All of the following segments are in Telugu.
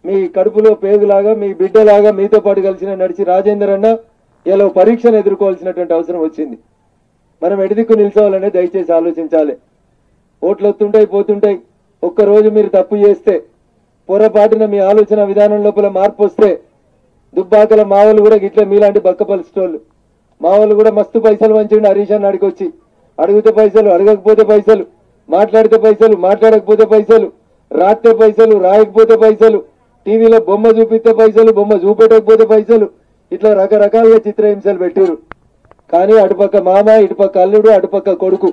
మీ కడుపులో పేగులాగా మీ బిడ్డలాగా మీతో పాటు కలిసిన నడిచి రాజేందర్ అన్న ఇలా పరీక్షను ఎదుర్కోవాల్సినటువంటి అవసరం వచ్చింది. మనం ఎడిదిక్కు నిల్చోవాలనే దయచేసి ఆలోచించాలి. ఓట్లు వస్తుంటాయి పోతుంటాయి. ఒక్కరోజు మీరు తప్పు చేస్తే పొరపాటున మీ ఆలోచన విధానం లోపల మార్పు వస్తే దుబ్బాకల మావలు కూడా గిట్ల మీలాంటి బక్కపలిస్టోళ్ళు మావలు కూడా మస్తు పైసలు మంచిండు హరీష్ అన్న అడిగొచ్చి అడిగితే పైసలు అడగకపోతే పైసలు మాట్లాడితే పైసలు మాట్లాడకపోతే పైసలు రాస్తే పైసలు రాయకపోతే పైసలు టీవీలో బొమ్మ చూపిస్తే పైసలు బొమ్మ చూపెట్టకపోతే పైసలు ఇట్లా రకరకాలుగా చిత్రహింసలు పెట్టారు. కానీ అటుపక్క మామ ఇటుపక్క అల్లుడు అటుపక్క కొడుకు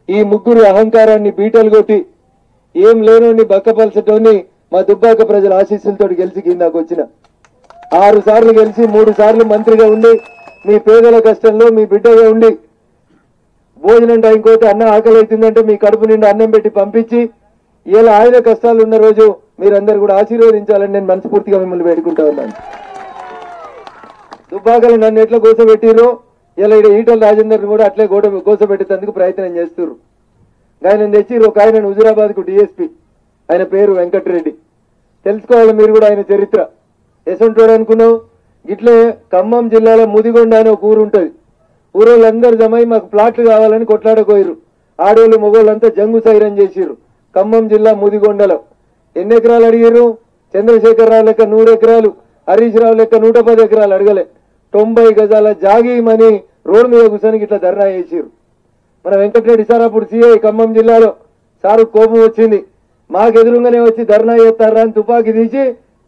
ఈ ముగ్గురు అహంకారాన్ని బీటలు కొట్టి ఏం లేనోని బక్కపలసటోని మా దుబ్బాక ప్రజల ఆశీస్సులతో గెలిచి కిందాకు వచ్చిన 6 సార్లు గెలిచి 3 సార్లు మంత్రిగా ఉండి మీ పేదల కష్టంలో మీ బిడ్డగా ఉండి భోజనం టైం కోతే అన్న ఆకలి అవుతుందంటే మీ కడుపు నిండా అన్నం పెట్టి పంపించి ఇలా ఆయన కష్టాలు ఉన్న రోజు మీరందరూ కూడా ఆశీర్వదించాలని నేను మనస్ఫూర్తిగా మిమ్మల్ని వేడుకుంటా ఉన్నాను. దుబ్బాకలు నన్ను ఎట్లా గోసపెట్టిరో ఇలా ఈటల రాజేందర్ కూడా అట్లే గోసపెట్టేందుకు ప్రయత్నం చేస్తున్నారు. ఆయన తెచ్చిరు ఒక ఆయన హుజురాబాద్ కు డిఎస్పీ, ఆయన పేరు వెంకటరెడ్డి. తెలుసుకోవాలి మీరు కూడా ఆయన చరిత్ర. ఎసంటోడు అనుకున్నావు ఇట్లే ఖమ్మం జిల్లాలో ముదిగొండ అనే ఒక ఊరు ఉంటుంది. ఊరోళ్ళందరూ జమై మాకు ప్లాట్లు కావాలని కొట్లాడకోయిరు. ఆడోళ్ళు మొగోళ్ళంతా జంగు సైరం చేసిరు. ఖమ్మం జిల్లా ముదిగొండలో ఎన్ని ఎకరాలు అడిగారు? చంద్రశేఖరరావు లెక్క 100 ఎకరాలు, హరీష్ రావు లెక్క 110 ఎకరాలు అడగలే. 90 గజాల జాగీమని రోడ్డు మీద కూర్చొని ఇట్లా ధర్నా చేసిరు. మన వెంకటరెడ్డి సార్ అప్పుడు సిఐ ఖమ్మం జిల్లాలో. సారు కోపం వచ్చింది, మాకెదురుగానే వచ్చి ధర్నా చేస్తారా అని తుపాకీ తీసి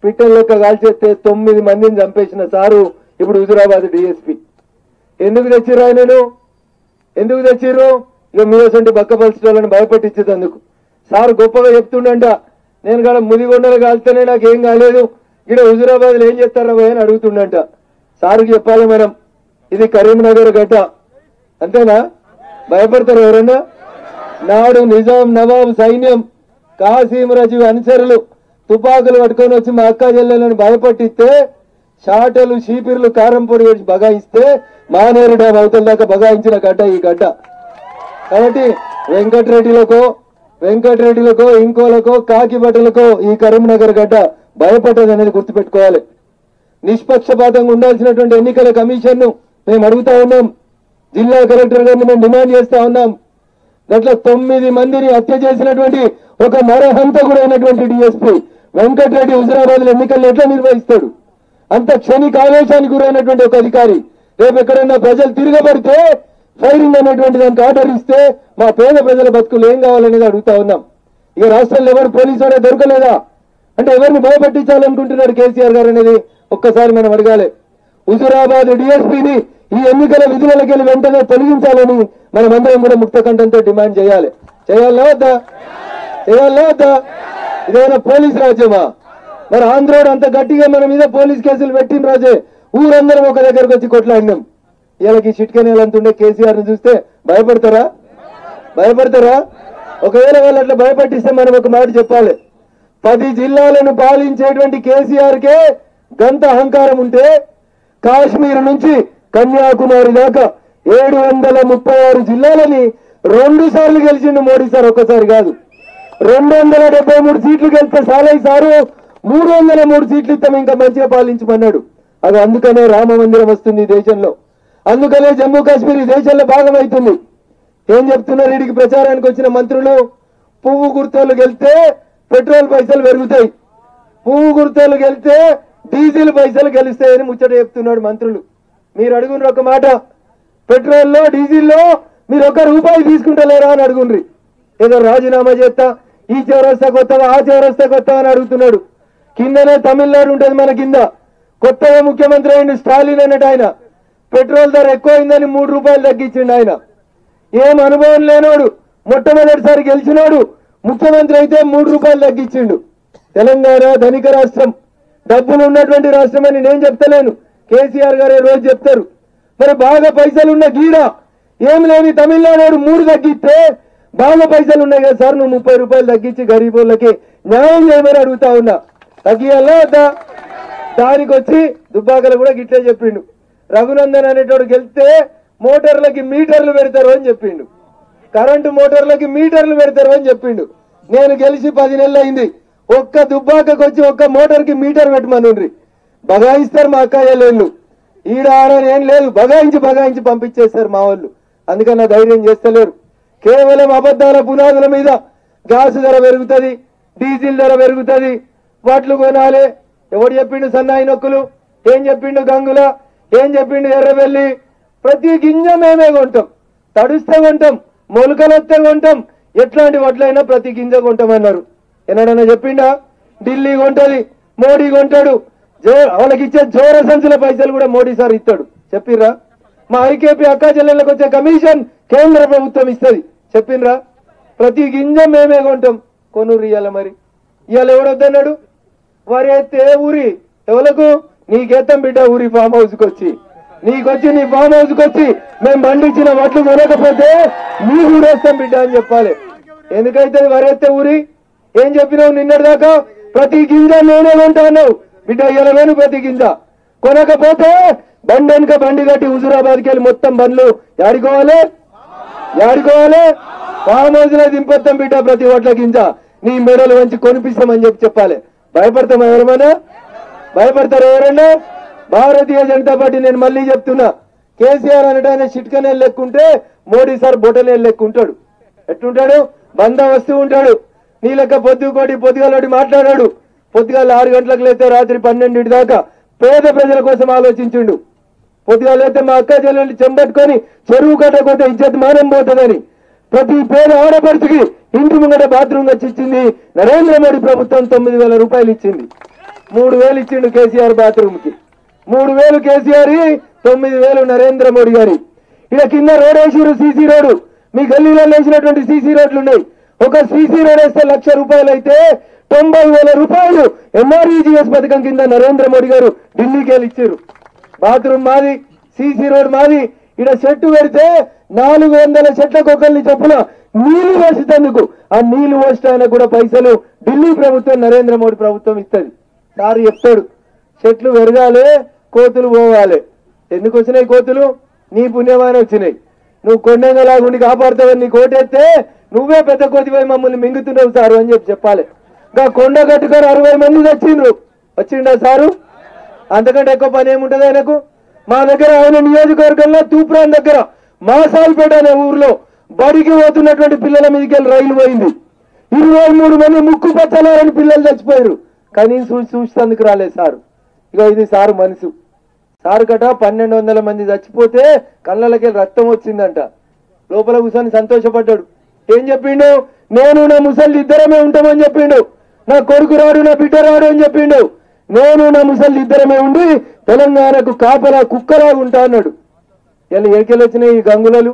పిట్టల లెక్క కాల్చేస్తే 9 మందిని చంపేసిన సారు ఇప్పుడు హుజురాబాద్ డిఎస్పీ. ఎందుకు తెచ్చిర్రు ఆయనను? ఎందుకు తెచ్చిర్రు? ఇక మీసంటి బక్కపలసటోళ్ళని భయపెట్టించేందుకు. సారు గొప్పగా చెప్తుండంట, నేను కూడా ముదిగొండలు కాల్తేనే నాకేం కాలేదు, ఇక్కడ హుజురాబాద్లో ఏం చేస్తారా భయ అని అడుగుతుండంట. సారుకి చెప్పాలి మనం, ఇది కరీంనగర్ గడ్డ, అంతేనా? భయపడతారు ఎవరన్నా? నాడు నిజాం నవాబ్ సైన్యం కాసీం రజు అనుచరులు తుపాకులు పట్టుకొని వచ్చి మా అక్క చెల్లెలను భయపట్టిస్తే షాటలు షీపిర్లు కారం పొడి వచ్చి బగాయిస్తే మానేరు డ్యామ్ అవతల దాకా బగాయించిన గడ్డ ఈ గడ్డ. కాబట్టి వెంకటరెడ్డిలకో ఇంకోలకో కాకి బట్టలకో ఈ కరీంనగర్ గడ్డ భయపడ్డది అనేది గుర్తుపెట్టుకోవాలి. నిష్పక్షపాతంగా ఉండాల్సినటువంటి ఎన్నికల కమిషన్ ను మేము అడుగుతా ఉన్నాం. జిల్లా కలెక్టర్ గారిని మేము డిమాండ్ చేస్తా ఉన్నాం. గట్ల 9 మందిని హత్య చేసినటువంటి ఒక నరహంతకుడైనటువంటి డిఎస్పీ వెంకటరెడ్డి హుజురాబాద్ లో ఎన్నికలను ఎట్లా నిర్వహిస్తాడు? అంత క్షణిక ఆవేశానికి గురైనటువంటి ఒక అధికారి రేపు ఎక్కడైనా ప్రజలు తిరగబడితే ఫైరింగ్ అనేటువంటి దానికి ఆర్డర్ ఇస్తే మా పేద ప్రజల బతుకులు ఏం కావాలనేది అడుగుతా ఉన్నాం. ఇక రాష్ట్రంలో ఎవరు పోలీసు వాడే దొరకలేదా అంటే ఎవరిని భయపట్టించాలనుకుంటున్నాడు కేసీఆర్ గారు అనేది ఒక్కసారి మనం అడగాలి. హుజురాబాద్ డిఎస్పీని ఈ ఎన్నికల విధులకి వెళ్ళి వెంటనే తొలగించాలని మనమందరం కూడా ముక్త కంఠంతో డిమాండ్ చేయాలి. చేయాలా వద్దా? ఇదేమైనా పోలీస్ రాజ్యమా? మరి ఆంధ్రోడు అంత గట్టిగా మన మీద పోలీస్ కేసులు పెట్టిన రోజే ఊరందరం ఒక దగ్గరకు వచ్చి కొట్లాడినాం. వీళ్ళకి చిట్కనేలంతుండే కేసీఆర్ ని చూస్తే భయపడతారా? ఒకవేళ వాళ్ళు అట్లా భయపట్టిస్తే మనం ఒక మాట చెప్పాలి. 10 జిల్లాలను పాలించేటువంటి కేసీఆర్ కే గంత అహంకారం ఉంటే కాశ్మీర్ నుంచి కన్యాకుమారి దాకా 736 జిల్లాలని 2 సార్లు గెలిచిండు మోడీ సార్, ఒక్కసారి కాదు. 273 సీట్లు గెలిస్తే సాలయ్య సారు 303 సీట్లు ఇస్తాం ఇంకా మంచిగా పాలించమన్నాడు. అది అందుకనే రామ మందిరం వస్తుంది ఈ దేశంలో, అందుకనే జమ్మూ కాశ్మీర్ ఈ దేశంలో భాగమవుతుంది. ఏం చెప్తున్నారు వీడికి ప్రచారానికి వచ్చిన మంత్రులు? పువ్వు గుర్తోళ్ళు గెలిస్తే పెట్రోల్ పైసలు పెరుగుతాయి, పువ్వు గుర్తోళ్ళు గెలిస్తే డీజిల్ పైసలు గెలుస్తాయని ముచ్చట చెప్తున్నాడు మంత్రులు. మీరు అడుగుండ్రు ఒక మాట, పెట్రోల్లో డీజిల్లో మీరు ₹1 తీసుకుంటలేరా అని అడుగుండ్రి. ఏదో రాజీనామా చేస్తా, ఈ చౌరస్తాకు వస్తావా ఆ చౌరస్తాకు వస్తావా అని అడుగుతున్నాడు. కిందనే తమిళనాడు ఉంటుంది, మన కింద కొత్తగా ముఖ్యమంత్రి అయిన స్టాలిన్ అన్నట్టు ఆయన పెట్రోల్ ధర ఎక్కువైందని ₹3 తగ్గించిండు. ఆయన ఏం అనుభవం లేనోడు, మొట్టమొదటిసారి గెలిచినోడు ముఖ్యమంత్రి అయితే ₹3 తగ్గించిండు. తెలంగాణ ధనిక రాష్ట్రం, డబ్బులు ఉన్నటువంటి రాష్ట్రం అని నేను చెప్తలేను, కేసీఆర్ గారే రోజు చెప్తారు. మరి బాగా పైసలున్న గీడ ఏం లేని తమిళనాడు 3 తగ్గిస్తే బాగా పైసలు ఉన్నాయి కదా సార్, నువ్వు ₹30 తగ్గించి గరీబులకి న్యాయం చేయమని అడుగుతా ఉన్నా. తగ్గియాలా వద్దా? దానికి వచ్చి దుబ్బాకలు కూడా గిట్లే చెప్పిండు. రఘునందన్ అనేటోడు గెలిస్తే మోటార్లకి మీటర్లు పెడతారు అని చెప్పిండు, కరెంటు మోటార్లకి మీటర్లు పెడతారు అని చెప్పిండు. నేను గెలిచి 10 నెలలు అయింది, ఒక్క దుబ్బాకకు వచ్చి ఒక్క మోటార్కి మీటర్ పెట్టమనుండ్రి బగాయిస్తారు మా అక్కయ్యలేళ్ళు ఈడ ఆడని ఏం లేదు బగాయించి పంపించేస్తారు మా వాళ్ళు అందుకని ధైర్యం చేస్తలేరు కేవలం అబద్ధాల పునాదుల మీద గ్యాస్ ధర పెరుగుతుంది డీజిల్ ధర పెరుగుతుంది వాట్లు కొనాలి ఎవడు చెప్పిండు సన్నాయి నొక్కులు ఏం చెప్పిండు గంగుల ఏం చెప్పిండు ఎర్రబెల్లి ప్రతి గింజ మేమే కొంటాం తడుస్తే కొంటాం మొలకలొస్తే కొంటాం ఎట్లాంటి వడ్లైనా ప్రతి గింజ కొంటామన్నారు ఎన్నడన్నా చెప్పిండా ఢిల్లీ కొంటది మోడీ కొంటాడు వాళ్ళకి ఇచ్చే జోర సంచుల పైసలు కూడా మోడీ సార్ ఇస్తాడు చెప్పిర్రా మా ఐకేపీ అక్కా చెల్లెళ్ళకి వచ్చే కమిషన్ కేంద్ర ప్రభుత్వం ఇస్తుంది చెప్పిండ్రా ప్రతి గింజ మేమే కొంటాం కొనురు ఇయ్యాల మరి ఇవాళ ఎవడొద్దన్నాడు వరి ఎత్తే ఊరి ఎవలకు నీకెత్తాం బిడ్డ ఊరి ఫామ్ హౌస్కి వచ్చి నీకొచ్చి నీ ఫామ్ హౌస్కి వచ్చి మేము పండించిన వడ్లు కొనకపోతే నీ ఊరేస్తాం బిడ్డ అని చెప్పాలి ఎందుకైతే వరి ఎత్తే ఊరి ఏం చెప్పినావు నిన్నటిదాకా ప్రతి గింజ నేనే కొంటా అన్నావు బిడ్డ ఇలా వేను ప్రతి గింజ కొనకపోతే బండి వెనుక బండి కట్టి హుజూరాబాద్కి వెళ్ళి మొత్తం బండ్లు యాడుకోవాలి ఫామ్ హౌస్ లో దింపొస్తాం బిడ్డ ప్రతి ఓట్ల గింజ నీ మెడలు వంచి కొనిపిస్తామని చెప్పాలి భయపడతామా ఎవరమైనా భయపడతారు ఎవరన్నా భారతీయ జనతా పార్టీ నేను మళ్ళీ చెప్తున్నా కేసీఆర్ అనటాన్ని చిట్కనే లెక్కుంటే మోడీ సార్ బొటనే లెక్కుంటాడు ఎట్లుంటాడు బంద వస్తూ ఉంటాడు నీ లెక్క పొద్దుగాలోటి మాట్లాడాడు పొద్దుగాల 6 గంటలకు లేతే రాత్రి 12 దాకా పేద ప్రజల కోసం ఆలోచించుండు పొద్దుగాల లేతే మా అక్క చెల్లెల్ని చెంబట్టుకొని చెరువు కట్టకపోతే ఇజ్జత్ మానం పోతుందని ప్రతి పేద ఆడపడుచుకి ఇంటి ముంగట బాత్రూమ్ వచ్చి ఇచ్చింది నరేంద్ర మోడీ ప్రభుత్వం 9,000 రూపాయలు ఇచ్చింది 3,000 ఇచ్చిండు కేసీఆర్ బాత్రూమ్ కి 3,000 కేసీఆర్ 9,000 నరేంద్ర మోడీ గారి ఇలా కింద రోడ్ వేసిరు సీసీ రోడ్డు మీ గల్లీలో వేసినటువంటి సీసీ రోడ్లు ఉన్నాయి ఒక సీసీ రోడ్ వేస్తే 1,00,000 రూపాయలు అయితే 90,000 రూపాయలు ఎంఆర్ఈజీఎస్ పథకం కింద నరేంద్ర మోడీ గారు ఢిల్లీకి వెళ్ళి ఇచ్చారు బాత్రూమ్ మాది సీసీ రోడ్ మాది ఇక్కడ చెట్టు పెడితే 400 చెట్లకు ఒకరిని చొప్పున నీళ్లు పోసేందుకు ఆ నీళ్లు పోసడానికి కూడా పైసలు ఢిల్లీ ప్రభుత్వం నరేంద్ర మోడీ ప్రభుత్వం ఇస్తుంది సార్ చెప్తాడు చెట్లు పెరగాలి కోతులు పోవాలి ఎందుకు వచ్చినాయి కోతులు నీ పుణ్యమాన వచ్చినాయి నువ్వు కొండంగలాగుండి కాపాడుతావని నీకు ఓటేస్తే నువ్వే పెద్ద కోతిపై మమ్మల్ని మింగుతున్నావు సారు అని చెప్పాలి ఇంకా కొండ కట్టుకొని 60 మంది వచ్చిండా సారు అంతకంటే ఎక్కువ పని ఏముంటది ఆయనకు మా దగ్గర ఆయన నియోజకవర్గంలో తూప్రాన్ దగ్గర మాసాల్పేట అనే ఊర్లో బడికి పోతున్నటువంటి పిల్లల మీదకి వెళ్ళి రైలు పోయింది 23 మంది ముక్కు పచ్చలారని పిల్లలు చచ్చిపోయారు కనీసం చూసేందుకు రాలేదు సారు ఇక ఇది సారు మనసు సారు కట 1,200 మంది చచ్చిపోతే కళ్ళకి రక్తం వచ్చిందంట లోపల కూర్చొని సంతోషపడ్డాడు ఏం చెప్పిండు నేను నా ముసలి ఇద్దరమే ఉంటామని చెప్పిండు నా కొడుకు రాడు నా బిడ్డ రాడు అని చెప్పిండు నేను నా ముసలి ఇద్దరమే ఉండి తెలంగాణకు కాపలా కుక్కలాగా ఉంటా అన్నాడు ఇలా ఏకెళ్ళి వచ్చినాయి ఈ గంగులలు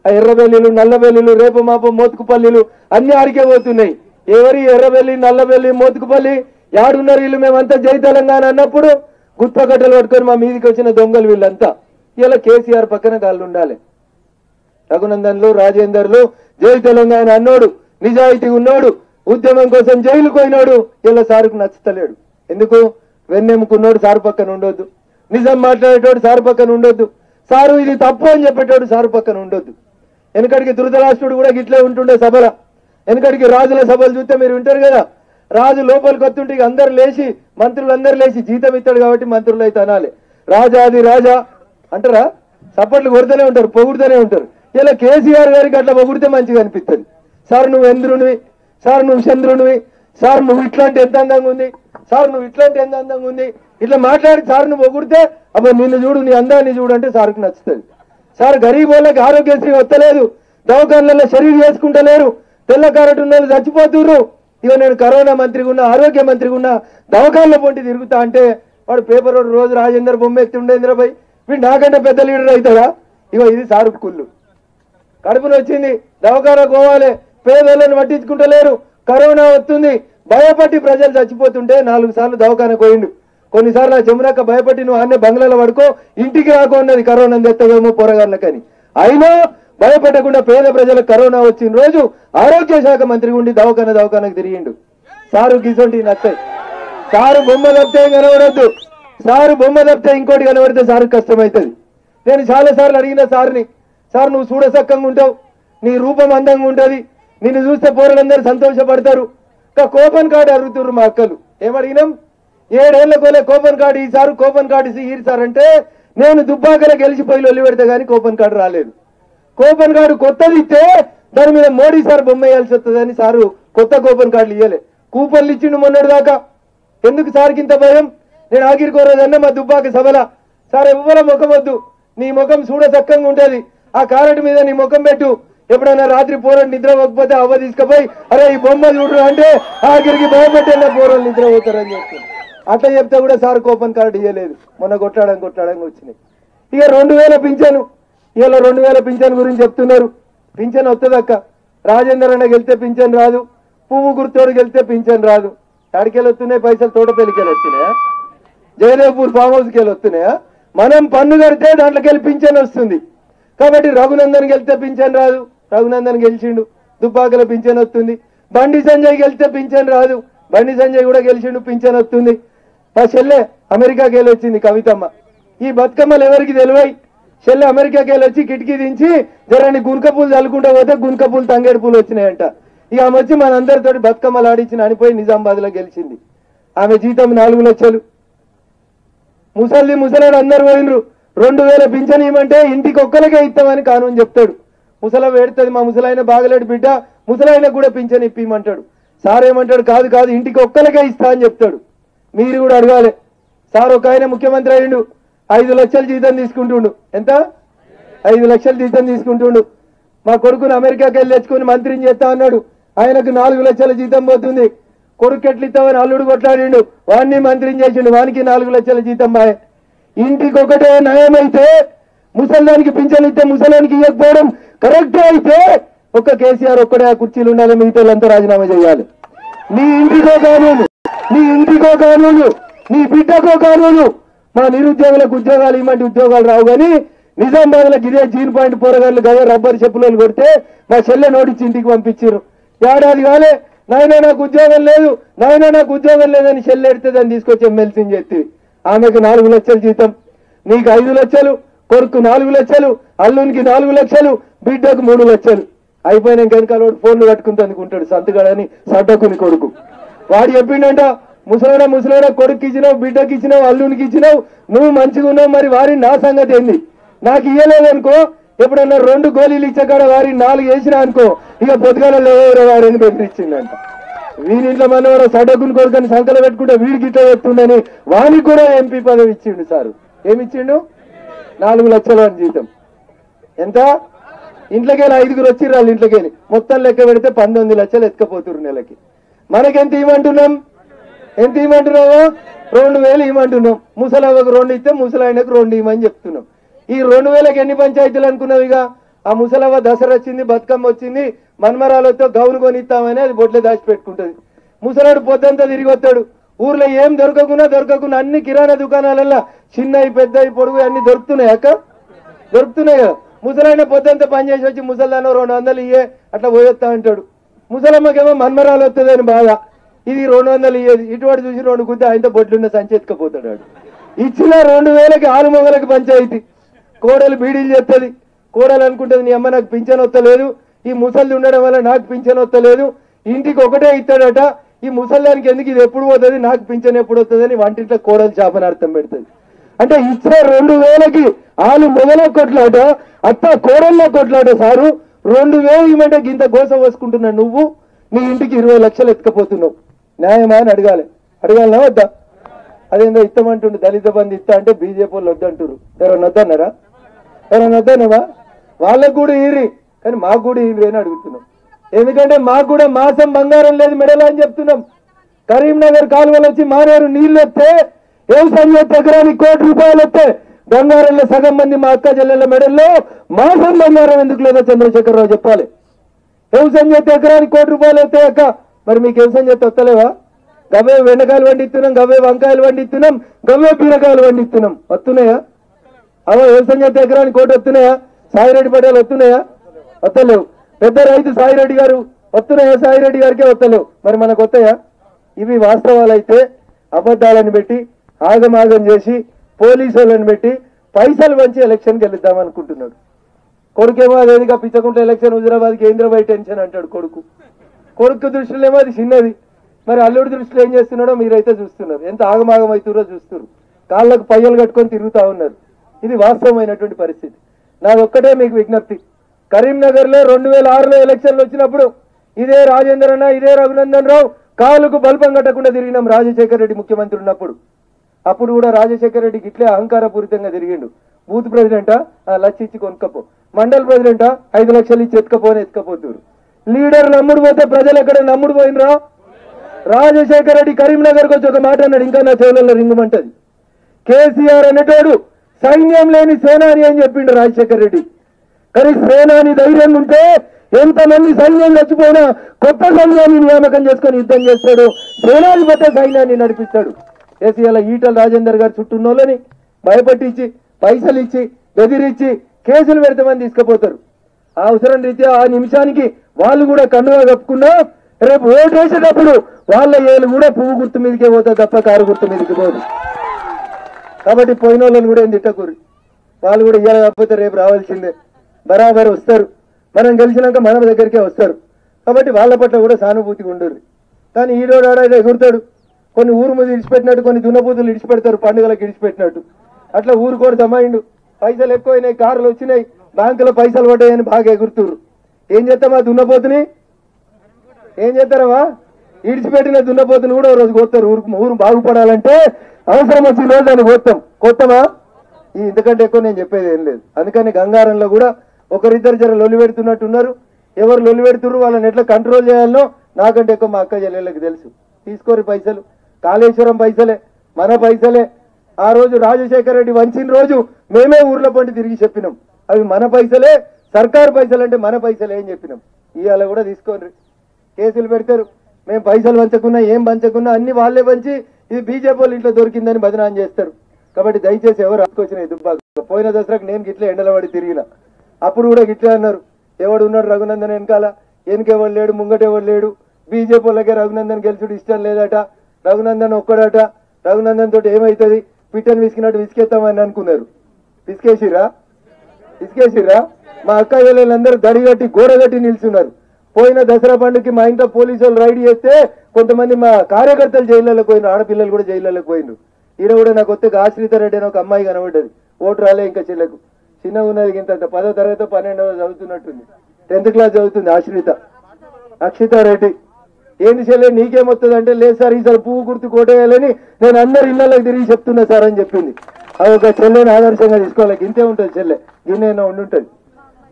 ఆ ఎర్రబెల్లిలు నల్లబెల్లిలు రేపు మాప మోతుకుపల్లిలు అన్ని ఆడికే పోతున్నాయి ఎవరి ఎర్రబెల్లి నల్లబెల్లి మోతుకుపల్లి యాడున్నారు వీళ్ళు మేమంతా జై తెలంగాణ అన్నప్పుడు గుత్తకట్టలు పట్టుకొని మా మీదికి వచ్చిన దొంగలు వీళ్ళంతా ఇలా కేసీఆర్ పక్కన గాళ్ళు ఉండాలి రఘునందన్లు రాజేందర్లు జై తెలంగాణ అన్నోడు నిజాయితీ ఉన్నోడు ఉద్యమం కోసం జైలుకు పోయినాడు ఇలా సారుకు నచ్చుతలేడు ఎందుకు వెన్నెముకున్నోడు సారు పక్కన ఉండొద్దు నిజం మాట్లాడేటోడు సారు పక్కన ఉండొద్దు సారు ఇది తప్పు అని చెప్పేటోడు సారు పక్కన ఉండొద్దు వెనకడికి ధృతరాష్ట్రుడు కూడా గిట్లే ఉంటుండే సభల వెనకడికి రాజుల సభలు చూస్తే మీరు వింటారు కదా రాజు లోపలికి వస్తుంటే అందరు లేచి మంత్రులందరూ లేచి జీతం ఇస్తాడు కాబట్టి మంత్రులు అయితే అనాలి రాజాది రాజా అంటారా సప్పట్లు కొడుతూనే ఉంటారు పొగుడుతూనే ఉంటారు ఇలా కేసీఆర్ గారికి అట్లా పొగిడితే మంచిగా అనిపిస్తుంది సార్ నువ్వు ఇంద్రునివి సార్ నువ్వు చంద్రునివి సార్ నువ్వు ఇట్లాంటి ఎంత అందంగా ఉంది సార్ నువ్వు ఇట్లాంటి ఎంత అందంగా ఉంది ఇట్లా మాట్లాడి సార్ నువ్వు పొగిడితే అప్పుడు నిన్ను చూడు నీ అందాన్ని చూడు అంటే సార్కి నచ్చుతుంది సార్ గరీబ్ వాళ్ళకి ఆరోగ్యశ్రీ వస్తలేదు దవాఖాన్లలో షరీఫ్ చేసుకుంటలేరు తెల్ల కారట్ ఉన్న వాళ్ళు చచ్చిపోతుర్రు ఇక నేను కరోనా మంత్రిగా ఉన్నా ఆరోగ్య మంత్రిగా ఉన్నా దవాఖాన్ల పొంటి తిరుగుతా అంటే వాడు పేపర్ రోజు రాజేందర్ బొమ్మ ఎత్తి ఉండేంద్రపై వీడు నాకంటే పెద్ద లీడర్ అవుతాడా ఇగో ఇది సారు కుళ్ళు కడుపును వచ్చింది దవాఖానకు పోవాలి పేదలను పట్టించుకుంటలేరు కరోనా వస్తుంది భయపట్టి ప్రజలు చచ్చిపోతుంటే 4 సార్లు దవాఖానకు పోయిండు కొన్నిసార్లు ఆ జమునక్క భయపట్టి నువ్వు అన్నే బంగ్లాలో పడుకో ఇంటికి రాకున్నది కరోనా తెత్తవేమో పొరగాళ్ళకని అయినా భయపడకుండా పేద ప్రజలకు కరోనా వచ్చిన రోజు ఆరోగ్య శాఖ మంత్రి ఉండి దవాఖానకు తిరిగిండు సారు గిసొంటి నచ్చాయి సారు బొమ్మ తప్పితే కనబడద్దు సారు బొమ్మ తప్పితే ఇంకోటి కనబడితే సారు కష్టమవుతుంది నేను చాలా సార్లు అడిగిన సార్ని సార్ నువ్వు చూడసక్కంగా ఉంటావు నీ రూపం అందంగా ఉంటుంది నిన్ను చూస్తే పోరలందరూ సంతోషపడతారు ఇంకా కూపన్ కార్డు అడుగుతున్నారు మా అక్కలు. ఏమడిగినాం? 7 ఏళ్ల కోలే కూపన్ కార్డు ఈసారు, కూపన్ కార్డు ఈసారు అంటే నేను దుబ్బాకలో గెలిచిపోయి ఒల్లి పెడితే కానీ కూపన్ కార్డు రాలేదు. కూపన్ కార్డు కొత్తది ఇస్తే దాని మీద మోడీ సార్ బొమ్మ వేయాల్సి వస్తుందని సారు కొత్త కూపన్ కార్డులు ఇవ్వలే. కూపన్లు ఇచ్చిండు మొన్నటి దాకా. ఎందుకు సార్కి ఇంత భయం? నేను ఆఖరికి కోరేదన్నా మా దుబ్బాక సభల, సార్ ఎవ్వర ముఖం వద్దు, నీ ముఖం చూడ చక్కగా ఉంటది, ఆ కారెట్ మీద నీ ముఖం పెట్టు, ఎప్పుడైనా రాత్రి పోరలు నిద్ర పోకపోతే అవ్వ తీసుకుపోయి అరే ఈ బొమ్మ చూడు అంటే ఆఖరికి భయపెట్టిన పోరలు నిద్ర పోతారని చెప్తుంది. అట్లా చెప్తే కూడా సార్ కూపన్ కార్డు ఇవ్వలేదు. మొన్న కొట్లాడంగా వచ్చినాయి. ఇక 2000 పింఛను, ఇవాళ 2000 పింఛన్ గురించి చెప్తున్నారు. పింఛన్ వస్తుందక్క. రాజేందర్ అన్న గెలితే పింఛన్ రాదు, పువ్వు గుర్తోడు గెలితే పింఛన్ రాదు. ఎక్కడికెళ్ళి వస్తున్నాయి పైసలు? తోటపల్లికెళ్ళి వస్తున్నాయా? జయదేవ్పూర్ ఫామ్ హౌస్కి వెళ్ళి వస్తున్నాయా? మనం పన్ను కడితే దాంట్లోకి వెళ్ళి పింఛన్ వస్తుంది. కాబట్టి రఘునందన్ గెలితే పింఛన్ రాదు, రఘునందన్ గెలిచిండు, దుబ్బాకల పింఛన్ వస్తుంది. బండి సంజయ్ గెలితే పింఛన్ రాదు, బండి సంజయ్ కూడా గెలిచిండు, పింఛన్ వస్తుంది. మా చెల్లె అమెరికాకి వెళ్ళి వచ్చింది కవితమ్మ. ఈ బతుకమ్మలు ఎవరికి తెలివై? చెల్లె అమెరికాకి వెళ్ళి వచ్చి కిటికీ దించి జరని గునుక పూలు చల్లుకుంటూ పోతే గునుక పూలు తంగేడు పూలు వచ్చినాయంట. ఇక ఆమె వచ్చి మనందరితో బతుకమ్మలు ఆడించి అనిపోయి నిజామాబాద్ లో గెలిచింది. ఆమె జీతం 4 లక్షలు. ముసలాడు అందరు పోయినరు. 2000 పింఛన్ ఇవ్వమంటే ఇంటికి ఒక్కరికే ఇస్తామని కానూని చెప్తాడు. ముసల వేడుతుంది, మా ముసలాయన బాగలేడు బిడ్డ, ముసలాయన కూడా పింఛన్ ఇప్పిమంటాడు. సార్ ఏమంటాడు? కాదు ఇంటికి ఒక్కరికే ఇస్తా అని చెప్తాడు. మీరు కూడా అడగాలి. సార్ ఒక ఆయన ముఖ్యమంత్రి అయ్యిండు, 5 లక్షలు జీతం తీసుకుంటుండు. ఎంత? 5 లక్షలు జీతం తీసుకుంటుండు. మా కొడుకును అమెరికాకి వెళ్ళి తెచ్చుకుని మంత్రిని చేస్తా అన్నాడు. ఆయనకు 4 లక్షల జీతం పోతుంది. కొడుకు ఎట్లు ఇస్తామని అల్లుడు కొట్లాడిండు, వాడిని మంత్రిని చేసిండు, వానికి 4 లక్షల జీతం బాయ్. ఇంటికి ఒకటే నయమైతే ముసలానికి పింఛన్ ఇస్తే ముసలానికి ఇవ్వకపోవడం కరెక్టే అయితే ఒక్క కేసీఆర్ ఒక్కడే ఆ కుర్చీలు ఉండాలి, మిగతాలంతా రాజీనామా చేయాలి. నీ ఇంటికో కానూను, నీ ఇంటికో కానూను, నీ బిడ్డకో కానూను. మా నిరుద్యోగులకు ఉద్యోగాలు ఇవ్వమంటే ఉద్యోగాలు రావు. కానీ నిజామాబాద్లకు ఇదే జీన్ పాయింట్ పోరగాళ్ళు కదా రబ్బర్ చెప్పులను కొడితే మా చెల్లె నోటిచ్చి ఇంటికి పంపించారు. ఏడాది కాలే, నాయన నాకు ఉద్యోగం లేదు, నాయన నాకు ఉద్యోగం లేదని చెల్లె ఎడితే దాన్ని తీసుకొచ్చి ఎమ్మెల్సీని చెప్తే ఆమెకు 4 లక్షల జీతం, నీకు 5 లక్షలు, కొడుకు 4 లక్షలు, అల్లునికి 4 లక్షలు, బిడ్డకు 3 లక్షలు. అయిపోయినాక వెనకాల ఫోన్లు కట్టుకుని అనుకుంటాడు సంతగాడని సడ్డకుని కొడుకు. వాడు చెప్పిండంట, ముసలాడ కొడుకు ఇచ్చినావు, బిడ్డకి ఇచ్చినావు, అల్లునికి ఇచ్చినావు, నువ్వు మంచిగా ఉన్నావు, మరి వారి నా సంగతి ఏంది? నాకు ఇయ్యలేదనుకో, ఎప్పుడన్నా 2 గోళీలు ఇచ్చకాడ వారిని 4 వేసినా అనుకో, ఇక పొద్దుగాల లేవో వారిని బెదిరించిందంట. వీరింట్లో మనవారు సడకుని కొడుకని సంకలు పెట్టుకుంటే వీడికి ఇట్లా చెప్తుండని వానికి కూడా ఎంపీ పదవి ఇచ్చిండు. సారు ఏమిచ్చిండు? 4 లక్షలు అని జీతం. ఎంత? ఇంట్లోకెళ్ళి 5గురు వచ్చిర్రు, వాళ్ళు ఇంట్లోకెళ్ళి మొత్తం లెక్క పెడితే 19 లక్షలు ఎత్తుకపోతున్నారు నెలకి. మనకెంత ఇవ్వమంటున్నాం? ఎంత ఇవ్వమంటున్నావో? 2000 ఇవ్వమంటున్నాం. ముసలవ్వకు 2 ఇస్తే ముసలాయనకు 2 ఇవ్వమని చెప్తున్నాం. ఈ 2000కి ఎన్ని పంచాయతీలు అనుకున్నావు? ఇక ఆ ముసలవ్వ దసరా వచ్చింది, బతుకమ్మ వచ్చింది, మన్మరాలతో గౌను కొనిస్తామని అది బొట్లే దాచిపెట్టుకుంటుంది. ముసలాడు పొద్దంతా తిరిగి వస్తాడు. ఊర్లో ఏం దొరకకుండా అన్ని కిరాణా దుకాణాలల్లో చిన్నవి పెద్దవి పొడుగు అన్ని దొరుకుతున్నాయి. అక్క దొరుకుతున్నాయి కదా. ముసలాయన పొద్దంతా పని చేసి వచ్చి ముసలాన్న 200 ఇయ్యే అట్లా పోయొస్తా అంటాడు. ముసలమ్మకేమో మన్మరాలు వస్తుందని బాధ, ఇది 200 ఇయ్యేది. ఇటువంటి చూసి 2 గుద్ద ఆయనతో బొట్లున్న సంచెత్తుకపోతాడు. ఇచ్చిన 2000కి 6 మొగలకి పంచాయతీ. కోడలు బీడీలు చెప్తుంది. కోడలు అనుకుంటుంది, నీ అమ్మ నాకు పింఛన్ వస్తలేదు, ఈ ముసలి ఉండడం వల్ల నాకు పింఛన్ వస్తలేదు, ఇంటికి ఒకటే ఇస్తాడట, ఈ ముసలానికి ఎందుకు ఇది ఎప్పుడు పోతుంది, నాకు పింఛన్ ఎప్పుడు వస్తుంది అని వంటింట్లో కోడలు చేపని అర్థం పెడుతుంది. అంటే ఇచ్చే 2000కి 6 మొగల కొట్లాట, అత్త కోడల్లో కొట్లాట. సారు 2000 ఇవ్వమంటే గింత గోస పోసుకుంటున్నావు నువ్వు, నీ ఇంటికి 20 లక్షలు ఎత్తుకపోతున్నావు. న్యాయమా అని అడగాలనా వద్దా? అదేందో ఇస్తామంటుండు, దళిత బంధు ఇస్తా అంటే బీజేపీ వాళ్ళు వద్దంటారు. ఎవరన్నా వద్దన్నారా? వాళ్ళకు కూడా ఈరి, కానీ మాకు కూడా ఈరి అని అడుగుతున్నాం. ఎందుకంటే మాకు కూడా మాసం బంగారం లేదు మెడలా అని చెప్తున్నాం. కరీంనగర్ కాలువలు వచ్చి మారేరు నీళ్లు వస్తే వ్యవసాయం చేస్తే ఎకరానికి ₹1 కోటి వస్తే బంగారంలో సగం మంది మా అక్క చెల్లెళ్ళ మెడల్లో మాసం బంగారం ఎందుకు లేదో చంద్రశేఖరరావు చెప్పాలి. వ్యవసాయం చేస్తే ఎకరానికి ₹1 కోటి వస్తే అక్క, మరి మీకు వ్యవసాయం చేస్తే వస్తలేవా? గవ్వే వెండకాయలు వండిస్తున్నాం, గవ్వే వంకాయలు వండిస్తున్నాం, గవ్వే బీరకాయలు వండిస్తున్నాం, వస్తున్నాయా? అవో వ్యవసాయం చేస్తే ఎకరానికి ₹1 కోటి వస్తున్నాయా? సాయిరెడ్డి పటేల్ వస్తున్నాయా? వస్తలేవు. పెద్ద రైతు సాయిరెడ్డి గారు వస్తున్నాయా? సాయిరెడ్డి గారికే వస్తలేవు. మరి మనకు వస్తాయా? ఇవి వాస్తవాలైతే అబద్ధాలను పెట్టి ఆగమాగం చేసి పోలీసు వాళ్ళని పెట్టి పైసలు వంచి ఎలక్షన్కి వెళ్దాం అనుకుంటున్నాడు. కొడుకేమో అదేదిగా పిచ్చకుంటే ఎలక్షన్ హుజరాబాద్కి కేంద్రపై టెన్షన్ అంటాడు. కొడుకు దృష్టిలో ఏమో అది చిన్నది. మరి అల్లుడి దృష్టిలో ఏం చేస్తున్నాడో మీరైతే చూస్తున్నారు. ఎంత ఆగమాగం అవుతుందో చూస్తున్నారు. కాళ్ళకు పయ్యలు కట్టుకొని తిరుగుతూ ఉన్నారు. ఇది వాస్తవమైనటువంటి పరిస్థితి. నాదొక్కటే మీకు విజ్ఞప్తి. కరీంనగర్లో 2006లో ఎలక్షన్లు వచ్చినప్పుడు ఇదే రాజేందర్ అన్న, ఇదే రఘునందన్ రావు కాలుకు బల్పం కట్టకుండా తిరిగినాం రాజశేఖర రెడ్డి ముఖ్యమంత్రి ఉన్నప్పుడు. అప్పుడు కూడా రాజశేఖర రెడ్డికి ఇట్లే అహంకారపూరితంగా తిరిగిండు. బూత్ ప్రెసిడెంటా లక్ష ఇచ్చి కొనుక్కపో, మండల్ ప్రెసిడెంటా 5 లక్షలు ఇచ్చి ఎత్తుకపోతున్నారు. లీడర్ నమ్ముడు పోతే ప్రజలు ఎక్కడ నమ్ముడు పోయినరా? రాజశేఖర రెడ్డి కరీంనగర్కి వచ్చి ఒక మాట అన్నాడు, ఇంకా నా చెవులలో రింగుమంటది. కేసీఆర్ అనేటోడు సైన్యం లేని సేనాని అని చెప్పిండు రాజశేఖర రెడ్డి. కానీ సేనాని ధైర్యం ఉంటే ఎంతమంది సైన్యం చచ్చిపోయినా కొత్త సైన్యాన్ని నియామకం చేసుకొని యుద్ధం చేస్తాడు. సేనాధిపతి సైన్యాన్ని నడిపిస్తాడు. కేసీఆర్ ఈటల రాజేందర్ గారు చుట్టూన్నోళ్ళని భయపట్టించి పైసలు ఇచ్చి బెదిరించి కేసులు పెడతామని తీసుకుపోతారు. ఆ అవసరం రీత్యా ఆ నిమిషానికి వాళ్ళు కూడా కన్నుగా కప్పుకున్నా రేపు ఓటు వేసేటప్పుడు వాళ్ళ ఏళ్ళు కూడా పువ్వు గుర్తు మీదకే పోతుంది తప్ప కారు గుర్తు మీదకి పోదు. కాబట్టి పోయిన వాళ్ళని కూడా ఏం తిట్టకూరు. వాళ్ళు కూడా ఇయ్యాలి కాకపోతే రేపు రావాల్సిందే. బరాబర్ వస్తారు. మనం గెలిచినాక మన దగ్గరికే వస్తారు. కాబట్టి వాళ్ళ పట్ల కూడా సానుభూతిగా ఉండరు. కానీ ఈరోడు ఆడైతే ఎగురుతాడు. కొన్ని ఊరు మీద ఇడిచిపెట్టినట్టు, కొన్ని దున్నపోతులు ఇడిచిపెడతారు పండుగలకు ఇడిచిపెట్టినట్టు. అట్లా ఊరు కూడా జమాయిండు. పైసలు ఎక్కువైనాయి, కార్లు వచ్చినాయి, బ్యాంకులో పైసలు పడ్డాయని బాగా ఎగురుతురు. ఏం చేస్తామా దున్నపోతుని? ఏం చేస్తారమ్మా? ఇడిచిపెట్టిన దున్నపోతుని కూడా రోజు కోస్తారు. ఊరు బాగుపడాలంటే అవసరం వచ్చిన రోజు దాన్ని కోస్తామా? ఇంతకంటే ఎక్కువ నేను చెప్పేది ఏం లేదు. అందుకని గంగారంలో కూడా ఒకరిద్దరు జర లొల్లి పెడుతున్నట్టున్నారు. ఎవరు లొల్లి పెడుతున్నారు వాళ్ళని ఎట్లా కంట్రోల్ చేయాలనో నాకంటే ఎక్కువ మా అక్క చెల్లెళ్ళకి తెలుసు. తీసుకోరు పైసలు, కాళేశ్వరం పైసలే, మన పైసలే. ఆ రోజు రాజశేఖర రెడ్డి వంచిన రోజు మేమే ఊర్లో పండి తిరిగి చెప్పినాం అవి మన పైసలే, సర్కారు పైసలు అంటే మన పైసలే అని చెప్పినాం. ఇవాళ కూడా తీసుకోండి. కేసులు పెడతారు. మేము పైసలు పంచకున్నా ఏం పంచకున్నా అన్ని వాళ్ళే పంచి ఇది బీజేపీ వాళ్ళు ఇంట్లో దొరికిందని బదనాం చేస్తారు. కాబట్టి దయచేసి ఎవరు అట్టుకొచ్చినాయి దుబ్బాక. పోయిన దసరాకు నేను గిట్లే ఎండలవాడి తిరిగిన. అప్పుడు కూడా గిట్లే అన్నారు, ఎవడు ఉన్నాడు రఘునందన్ వెనకాల, వెనుకెవడు లేడు, ముంగటెవడు లేడు, బీజేపీ వాళ్ళకే రఘునందన్ గెలుచుడు ఇష్టం లేదట, రఘునందన్ ఒక్కడట, రఘునందన్ తోటి ఏమవుతుంది, పిట్టని విసికినట్టు విసికేస్తామని అనుకున్నారు. విసికేసిరా? మా అక్క వీళ్ళందరూ దడిగట్టి గోడగట్టి నిల్చున్నారు. పోయిన దసరా పండుగకి మా ఇంట్లో పోలీసు వాళ్ళు రైడ్ చేస్తే కొంతమంది మా కార్యకర్తలు జైళ్ళలోకి పోయినారు, ఆడపిల్లలు కూడా జైళ్ళలోకి పోయినారు. ఈడ కూడా నాకు వస్తే ఆశ్రిత రెడ్డి అని ఒక అమ్మాయి కనబడ్డది. ఓటు రాలే ఇంకా చెల్లకు, చిన్నగా ఉన్నది. ఇంత 10వ తరగతి 12వ చదువుతున్నట్టుంది, 10th క్లాస్ చదువుతుంది అక్షిత రెడ్డి. ఏంది చెల్లె నీకేమొస్తుంది అంటే, లేదు సార్ ఈసారి పువ్వు గుర్తు కోటేయాలని నేను అందరి ఇళ్లలోకి తిరిగి చెప్తున్నా సార్ అని చెప్పింది. అది ఒక చెల్లెని ఆదర్శంగా తీసుకోవాలి. గింతే ఉంటుంది చెల్లె, గిన్నె ఉండుంటది.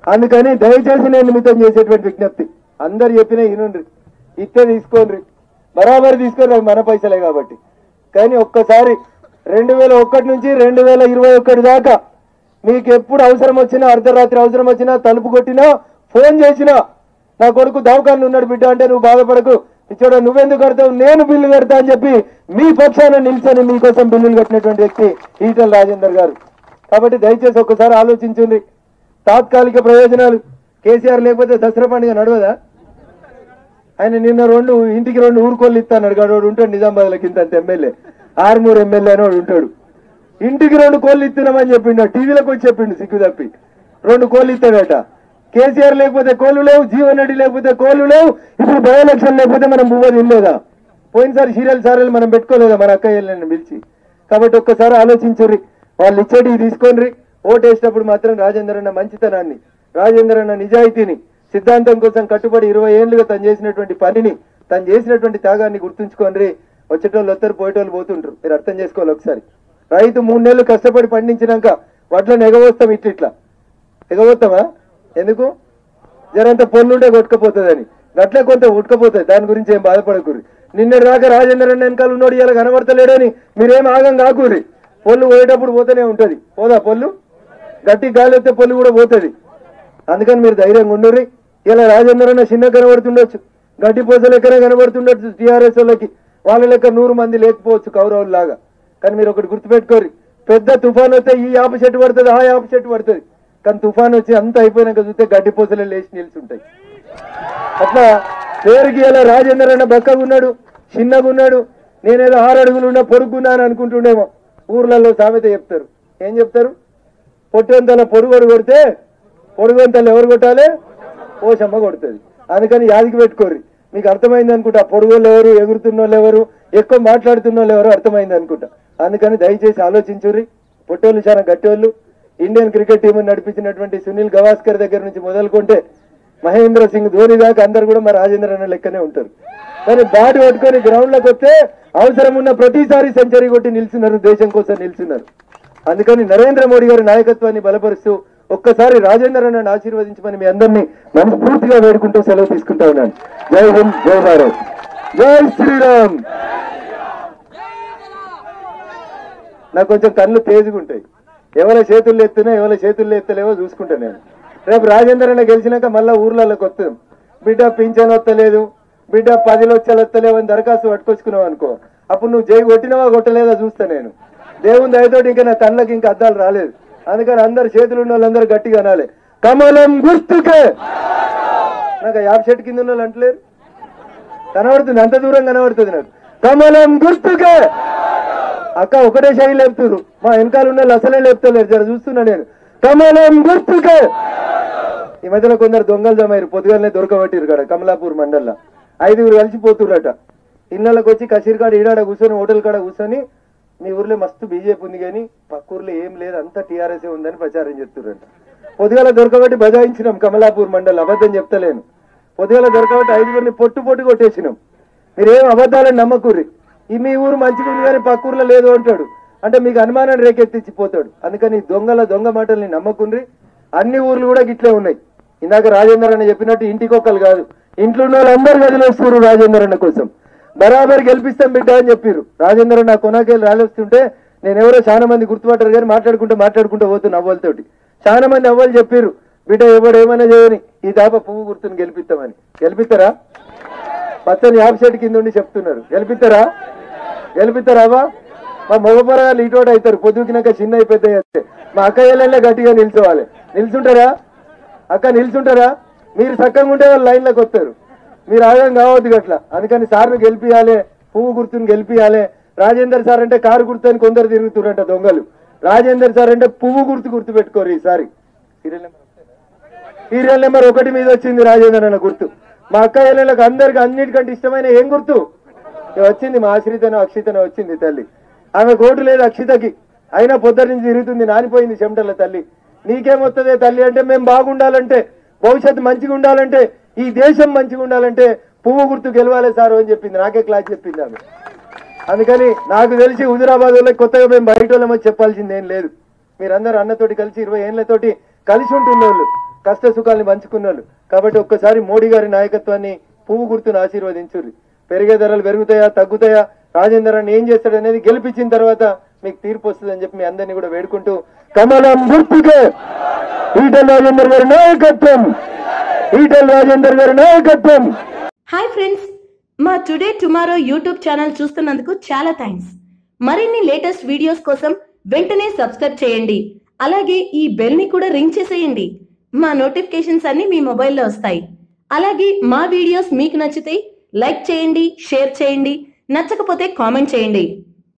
అందుకని దయచేసి నేను నిమిత్తం చేసేటువంటి విజ్ఞప్తి, అందరు చెప్పినా ఇనుండ్రి, ఇస్తే తీసుకోండి, బరాబరి తీసుకోండి, అవి మన పైసలే కాబట్టి. కానీ ఒక్కసారి 2001 నుంచి 2021 దాకా మీకు ఎప్పుడు అవసరం వచ్చినా, అర్ధరాత్రి అవసరం వచ్చినా, తలుపు కొట్టినా, ఫోన్ చేసినా, నా కొడుకు దవాఖాన ఉన్నాడు బిడ్డ అంటే నువ్వు బాధపడకు, ఇచ్చాడు నువ్వెందుకు కడతావు, నేను బిల్లు కడతా అని చెప్పి మీ పక్షాన నిల్చొని మీకోసం బిల్లులు కట్టినటువంటి వ్యక్తి ఈటల రాజేందర్ గారు. కాబట్టి దయచేసి ఒక్కసారి ఆలోచించండి. తాత్కాలిక ప్రయోజనాలు, కేసీఆర్ లేకపోతే దసరా పండుగ నడవదా? ఆయన నిన్న ఇంటికి 2 ఊరుకోళ్ళు ఇస్తాను వాడు ఉంటాడు నిజామాబాద్లో కింద ఎమ్మెల్యే, ఆర్మూర్ ఎమ్మెల్యే అని వాడు ఉంటాడు. ఇంటికి 2 కోళ్ళు ఇస్తున్నామని చెప్పిండు, టీవీలోకి వచ్చి చెప్పిండు సిగ్గు తప్పి. 2 కోళ్ళు ఇస్తాడట. కేసీఆర్ లేకపోతే కోళ్ళు లేవు, జీవన్ రెడ్డి లేకపోతే కోళ్ళు లేవు, ఇప్పుడు బై ఎలక్షన్ లేకపోతే మనం బువ్వ తినలేదా? పోయినసారి సీరియల్ మనం పెట్టుకోలేదా మన అక్కయ్యలను పిలిచి? కాబట్టి ఒక్కసారి ఆలోచించుర్రి, వాళ్ళు ఇచ్చేటివి తీసుకోండి. ఓటు వేసేటప్పుడు మాత్రం రాజేందర్ అన్న మంచితనాన్ని, రాజేందర్ అన్న నిజాయితీని, సిద్ధాంతం కోసం కట్టుబడి 20 ఏళ్లుగా తను చేసినటువంటి పనిని, తను చేసినటువంటి త్యాగాన్ని గుర్తుంచుకోండి. వచ్చేటోళ్ళు వస్తారు, పోయేటోళ్ళు పోతుంటారు. మీరు అర్థం చేసుకోవాలి ఒకసారి. రైతు 3 నెలలు కష్టపడి పండించినాక వడ్లను ఎగవస్తాం, ఇట్లా ఎగవస్తామా? ఎందుకు? జరంత పొల్లుంటే కొట్టుకపోతుందని, గట్లే కొంత ఉట్టుకపోతుంది. దాని గురించి ఏం బాధపడకూరి. నిన్నటి దాకా రాజేందర్ అన్న వెనకాల ఉన్నోడు ఇలా కనబడతలేడని మీరేం ఆగం కాకూరి. పొల్లు పోయేటప్పుడు పోతూనే ఉంటది. పోదా పొల్లు? గట్టి గాలి వస్తే పొల్లు కూడా పోతుంది. అందుకని మీరు ధైర్యంగా ఉండుర్రి. ఇలా రాజేందర్ అన్న చిన్న కనబడుతుండొచ్చు, గడ్డి పూస లెక్కనే కనబడుతుండొచ్చు టీఆర్ఎస్ వాళ్ళకి, వాళ్ళ లెక్క 100 మంది లేకపోవచ్చు కౌరవుల్లాగా. కానీ మీరు ఒకటి గుర్తుపెట్టుకోరు, పెద్ద తుఫాన్ వస్తే ఈ యాప చెట్టు పడుతుంది, ఆ యాప చెట్టు పడుతుంది. కానీ తుఫాన్ వచ్చి అంత అయిపోయినాక చూస్తే గడ్డి పూసలే లేచి నిల్చుంటాయి. అట్లా పేరుకి ఇలా రాజేందర్ అన్న బక్కగా ఉన్నాడు, చిన్నగా ఉన్నాడు, నేనేదో 6 అడుగులు ఉన్నా పొరుగున్నాను అనుకుంటుండేమో. ఊర్లలో సామెత చెప్తారు, ఏం చెప్తారు? పొట్టంతల పొరుగోడు కొడితే పొడుగంతలు ఎవరు కొట్టాలి? పోషమ్మ కొడుతుంది. అందుకని యాదికి పెట్టుకోర్రి, మీకు అర్థమైంది అనుకుంటా. పొడుగోళ్ళు ఎవరు, ఎగురుతున్న వాళ్ళు ఎవరు, ఎక్కువ మాట్లాడుతున్న వాళ్ళు ఎవరు అర్థమైంది అనుకుంటా. అందుకని దయచేసి ఆలోచించుర్రి. పొట్టోళ్ళు చాలా గట్టోళ్ళు. ఇండియన్ క్రికెట్ టీం నడిపించినటువంటి సునీల్ గవాస్కర్ దగ్గర నుంచి మొదలుకుంటే మహేంద్ర సింగ్ ధోని దాకా అందరు కూడా మా రాజేంద్ర అన్న లెక్కనే ఉంటారు. కానీ బ్యాట్ పట్టుకొని గ్రౌండ్ లోకి వస్తే అవసరం ఉన్న ప్రతిసారి సెంచరీ కొట్టి నిల్చున్నారు, దేశం కోసం నిల్చున్నారు. అందుకని నరేంద్ర మోడీ గారి నాయకత్వాన్ని బలపరుస్తూ ఒక్కసారి రాజేంద్ర అన్నను ఆశీర్వదించమని మీ అందరినీ మనస్ఫూర్తిగా వేడుకుంటూ సెలవు తీసుకుంటా ఉన్నాను. జై హింద్, జై భారత్, జై శ్రీరామ్. నాకు కొంచెం కళ్ళు తేజుగా ఉంటాయి. ఎవరి చేతుల్లో ఎత్తున్నా ఎవరి చేతుల్లో ఎత్తలేవో చూసుకుంటా నేను. రేపు రాజేంద్ర అన్న గెలిచినాక మళ్ళా ఊర్లలోకి వస్తాం. బిడ్డ పింఛన్ వస్తలేదు, బిడ్డ 10 లక్షలు వస్తలేవు అని దరఖాస్తు పట్టుకొచ్చుకున్నావు అనుకో, అప్పుడు నువ్వు జై కొట్టినవా కొట్టలేదా చూస్తా నేను. దేవుని దయతోటి ఇంకా నా కళ్ళకి ఇంకా అద్దాలు రాలేదు. అందుకని అందరు చేతులు ఉన్న వాళ్ళందరూ గట్టిగా అనాలి, కమలం గుర్తుకే. నాకు యాప్ షెట్ కింద ఉన్న వాళ్ళు అంటలేరు, కనబడుతుంది, అంత దూరం కనబడుతుంది నాకు. కమలం గుర్తుకే. అక్క ఒకటే శైలి లేపుతురు, మా వెనకాల ఉన్న వాళ్ళు అసలే లేపుతలేరు, జర చూస్తున్నా నేను. కమలం గుర్తుకే. ఈ మధ్యలో కొందరు దొంగలు జమారు, పొద్దుగానే దొరకబట్టిరు కాడ కమలాపూర్ మండల్లో 5 కలిసిపోతుర్రట. ఇళ్ళకి వచ్చి కసీర్ కాడ ఈడాడ కూర్చొని హోటల్ కాడ కూర్చొని మీ ఊర్లో మస్తు బీజేపీ ఉంది కానీ పక్క ఊర్లో ఏం లేదు, అంతా టీఆర్ఎస్ ఉందని ప్రచారం చేస్తుర్రంట. పొద్దుగాల దొరకబట్టి బజాయించినాం కమలాపూర్ మండల్, అబద్ధం చెప్తలేను. పొద్దుగాల దొరకబట్టి 5 పొట్టు పొట్టు కొట్టేసినాం. మీరేం అబద్ధాలని నమ్మకూర్రి. ఈ మీ ఊరు మంచిగా ఉంది కానీ పక్క ఊర్లో లేదు అంటాడు, అంటే మీకు అనుమానాన్ని రేకెత్తిచ్చిపోతాడు. అందుకని దొంగ మాటల్ని నమ్మకుండ్రి. అన్ని ఊర్లు కూడా గిట్లే ఉన్నాయి. ఇందాక రాజేందర్ అన్న చెప్పినట్టు ఇంటికొక్కరు కాదు, ఇంట్లో ఉన్న వాళ్ళందరూ వదిలేస్తారు రాజేందర్ అన్న కోసం. బరాబర్ గెలిపిస్తాం బిడ్డ అని చెప్పారు. రాజేందర్ అన్న కొనాకెళ్ళి రాలేస్తుంటే నేను ఎవరో చాలా మంది గుర్తుపట్టారు కానీ మాట్లాడుకుంటూ పోతున్నా అవ్వలతోటి. చాలా మంది అవ్వలు చెప్పారు, బిడ్డ ఎవడేమైనా చేయని ఈ దాప పువ్వు గుర్తుని గెలిపిస్తామని. గెలిపిస్తారా? పచ్చని యాప్ షెట్ కింద ఉండి చెప్తున్నారు, గెలిపిస్తారా అవ్వ? మా మగపరగాళ్ళు ఇటోటి అవుతారు, పొద్దుకినాక చిన్న పెద్ద చేస్తే. మా అక్కయ్యలే గట్టిగా నిల్చోవాలి. నిల్చుంటారా అక్క? నిల్చుంటారా? మీరు చక్కగా ఉంటే వాళ్ళు లైన్లోకి వస్తారు, మీరు ఆగం కావద్దు గట్లా. అందుకని సార్ను గెలిపియాలి, పువ్వు గుర్తుని గెలిపియాలి. రాజేందర్ సార్ అంటే కారు గుర్తు అని కొందరు తిరుగుతురంట దొంగలు. రాజేందర్ సార్ అంటే పువ్వు గుర్తు పెట్టుకోరు. ఈసారి సీరియల్ నెంబర్ 1 మీద వచ్చింది రాజేందర్ అన్న గుర్తు. మా అక్కయ్యలకు అందరికి అన్నిటికంటే ఇష్టమైన ఏం గుర్తు వచ్చింది? మా ఆశ్రితను అక్షితను వచ్చింది తల్లి. ఆమె కోటు లేదు అక్షితకి, అయినా పొద్దున్న నుంచి తిరుగుతుంది, నానిపోయింది చెమటల తల్లి. నీకేమొస్తుందే తల్లి అంటే, మేము బాగుండాలంటే, భవిష్యత్తు మంచిగా ఉండాలంటే, ఈ దేశం మంచిగా ఉండాలంటే పువ్వు గుర్తు గెలవాలి సార్ అని చెప్పింది. నాకే క్లాస్ చెప్పింది ఆమె. అందుకని నాకు తెలిసి హుజురాబాద్ వాళ్ళకి కొత్తగా మేము బయట వాళ్ళమో చెప్పాల్సింది ఏం లేదు. మీరందరూ అన్నతోటి కలిసి 20 ఏళ్లతోటి కలిసి ఉంటున్న వాళ్ళు, కష్ట సుఖాలను పంచుకున్న వాళ్ళు. కాబట్టి ఒక్కసారి మోడీ గారి నాయకత్వాన్ని పువ్వు గుర్తును ఆశీర్వదించుర్రి. పెరిగే ధరలు పెరుగుతాయా తగ్గుతాయా, రాజేందర్ అన్న ఏం చేస్తాడు అనేది గెలిపించిన తర్వాత మీకు తీర్పు వస్తుందని చెప్పి మీ అందరినీ కూడా వేడుకుంటూ, కమలం గుర్తుకే ఈటెల రాజేందర్ గారి నాయకత్వం, ఈటెల రాజేందర్ గారి నాయకత్వం. హాయ్ ఫ్రెండ్స్, మా టుడే టుమారో యూట్యూబ్ ఛానల్ చూస్తున్నందుకు చాలా థ్యాంక్స్. మరిన్ని లేటెస్ట్ వీడియోస్ కోసం వెంటనే సబ్స్క్రైబ్ చేయండి. అలాగే ఈ బెల్ ని కూడా రింగ్ చేసేయండి. మా నోటిఫికేషన్స్ అన్ని మీ మొబైల్లో వస్తాయి. అలాగే మా వీడియోస్ మీకు నచ్చితే లైక్ చేయండి, షేర్ చేయండి, నచ్చకపోతే కామెంట్ చేయండి.